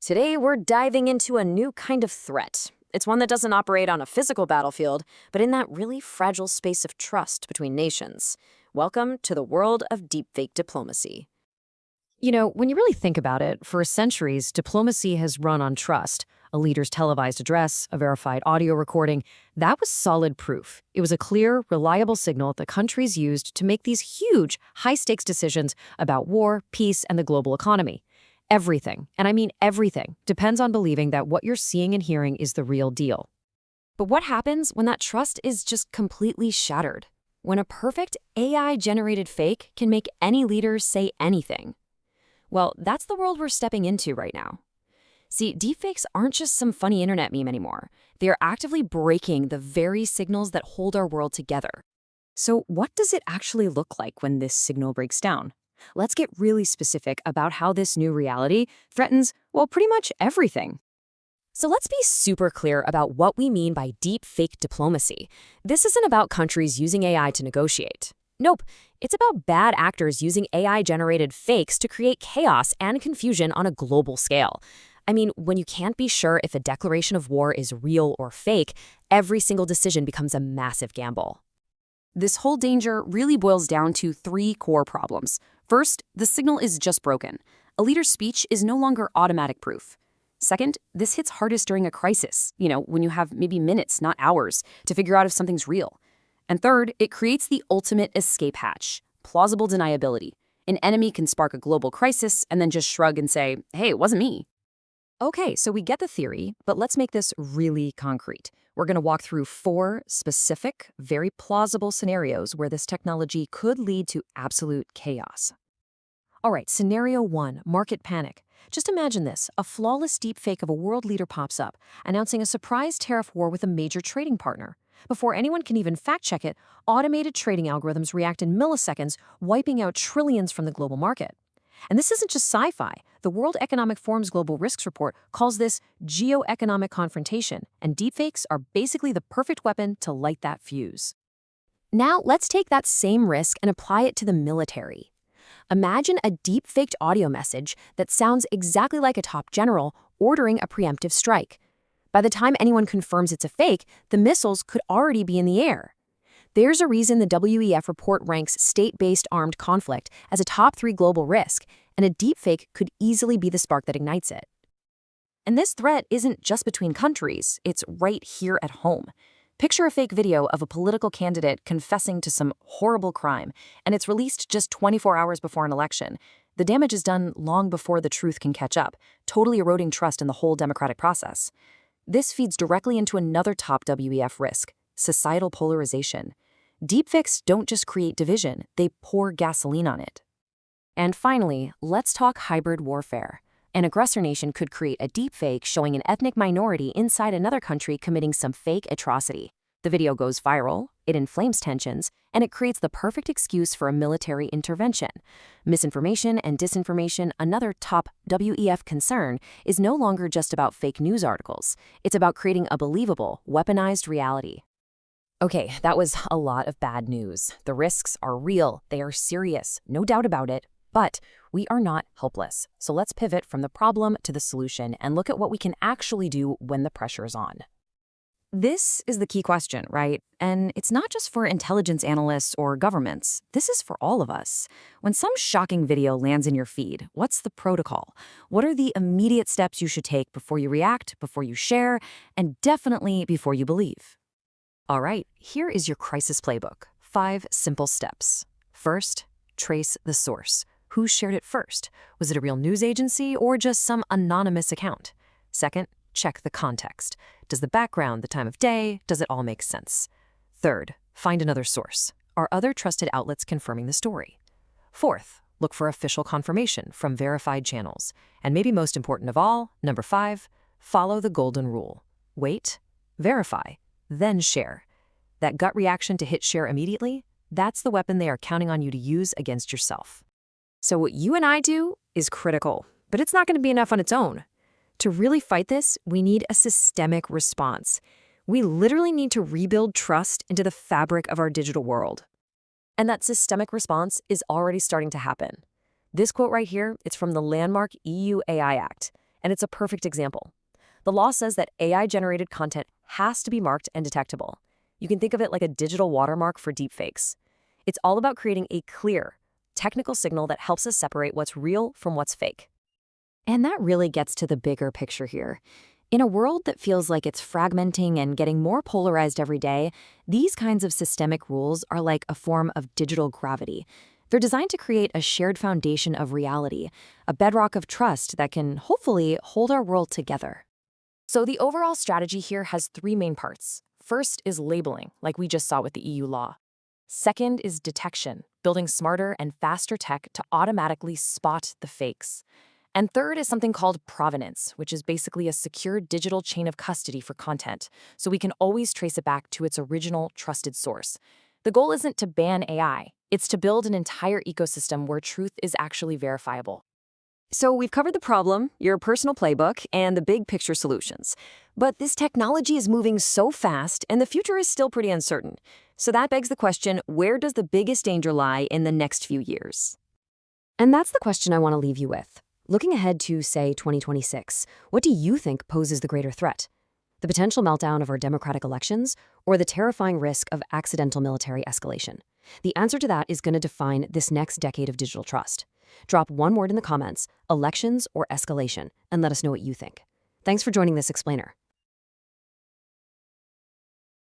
Today, we're diving into a new kind of threat. It's one that doesn't operate on a physical battlefield, but in that really fragile space of trust between nations. Welcome to the world of deepfake diplomacy. When you really think about it, for centuries, diplomacy has run on trust. A leader's televised address, a verified audio recording, that was solid proof. It was a clear, reliable signal that countries used to make these huge, high-stakes decisions about war, peace, and the global economy. Everything, and I mean everything, depends on believing that what you're seeing and hearing is the real deal. But what happens when that trust is just completely shattered? When a perfect AI-generated fake can make any leader say anything? Well, that's the world we're stepping into right now. See, deepfakes aren't just some funny internet meme anymore. They are actively breaking the very signals that hold our world together. So what does it actually look like when this signal breaks down? Let's get really specific about how this new reality threatens, well, pretty much everything. So let's be super clear about what we mean by deepfake diplomacy. This isn't about countries using AI to negotiate. Nope, it's about bad actors using AI-generated fakes to create chaos and confusion on a global scale. I mean, when you can't be sure if a declaration of war is real or fake, every single decision becomes a massive gamble. This whole danger really boils down to three core problems. First, the signal is just broken. A leader's speech is no longer automatic proof. Second, this hits hardest during a crisis, when you have maybe minutes, not hours, to figure out if something's real. And third, it creates the ultimate escape hatch, plausible deniability. An enemy can spark a global crisis and then just shrug and say, hey, it wasn't me. Okay, so we get the theory, but let's make this really concrete. We're going to walk through 4 specific, very plausible scenarios where this technology could lead to absolute chaos. All right, scenario 1, market panic. Just imagine this. A flawless deepfake of a world leader pops up, announcing a surprise tariff war with a major trading partner. Before anyone can even fact-check it, automated trading algorithms react in milliseconds, wiping out trillions from the global market. And this isn't just sci-fi. The World Economic Forum's Global Risks Report calls this geoeconomic confrontation, and deepfakes are basically the perfect weapon to light that fuse. Now, let's take that same risk and apply it to the military. Imagine a deepfaked audio message that sounds exactly like a top general ordering a preemptive strike. By the time anyone confirms it's a fake, the missiles could already be in the air. There's a reason the WEF report ranks state-based armed conflict as a top 3 global risk, and a deepfake could easily be the spark that ignites it. And this threat isn't just between countries, it's right here at home. Picture a fake video of a political candidate confessing to some horrible crime, and it's released just 24 hours before an election. The damage is done long before the truth can catch up, totally eroding trust in the whole democratic process. This feeds directly into another top WEF risk, societal polarization. Deepfakes don't just create division, they pour gasoline on it. And finally, let's talk hybrid warfare. An aggressor nation could create a deepfake showing an ethnic minority inside another country committing some fake atrocity. The video goes viral, it inflames tensions, and it creates the perfect excuse for a military intervention. Misinformation and disinformation, another top WEF concern, is no longer just about fake news articles. It's about creating a believable, weaponized reality. Okay, that was a lot of bad news. The risks are real, they are serious, no doubt about it. But we are not helpless. So let's pivot from the problem to the solution and look at what we can actually do when the pressure is on. This is the key question, right? And it's not just for intelligence analysts or governments. This is for all of us. When some shocking video lands in your feed, what's the protocol? What are the immediate steps you should take before you react, before you share, and definitely before you believe? All right, here is your crisis playbook. 5 simple steps. First, trace the source. Who shared it first? Was it a real news agency or just some anonymous account? Second, check the context. Does the background, the time of day, does it all make sense? Third, find another source. Are other trusted outlets confirming the story? Fourth, look for official confirmation from verified channels. And maybe most important of all, number 5, follow the golden rule. Wait, verify, then share. That gut reaction to hit share immediately, that's the weapon they are counting on you to use against yourself. So what you and I do is critical, but it's not going to be enough on its own. To really fight this, we need a systemic response. We literally need to rebuild trust into the fabric of our digital world. And that systemic response is already starting to happen. This quote right here, it's from the landmark EU AI Act. and it's a perfect example. The law says that AI-generated content has to be marked and detectable. You can think of it like a digital watermark for deepfakes. It's all about creating a clear, technical signal that helps us separate what's real from what's fake. And that really gets to the bigger picture here. In a world that feels like it's fragmenting and getting more polarized every day, these kinds of systemic rules are like a form of digital gravity. They're designed to create a shared foundation of reality, a bedrock of trust that can hopefully hold our world together. So the overall strategy here has three main parts. First is labeling, like we just saw with the EU law. Second is detection, building smarter and faster tech to automatically spot the fakes. And third is something called provenance, which is basically a secure digital chain of custody for content, so we can always trace it back to its original trusted source. The goal isn't to ban AI, it's to build an entire ecosystem where truth is actually verifiable. So we've covered the problem, your personal playbook, and the big picture solutions. But this technology is moving so fast, and the future is still pretty uncertain. So that begs the question, where does the biggest danger lie in the next few years? And that's the question I want to leave you with. Looking ahead to, say, 2026, what do you think poses the greater threat? The potential meltdown of our democratic elections, or the terrifying risk of accidental military escalation? The answer to that is going to define this next decade of digital trust. Drop one word in the comments, elections or escalation, and let us know what you think. Thanks for joining this explainer.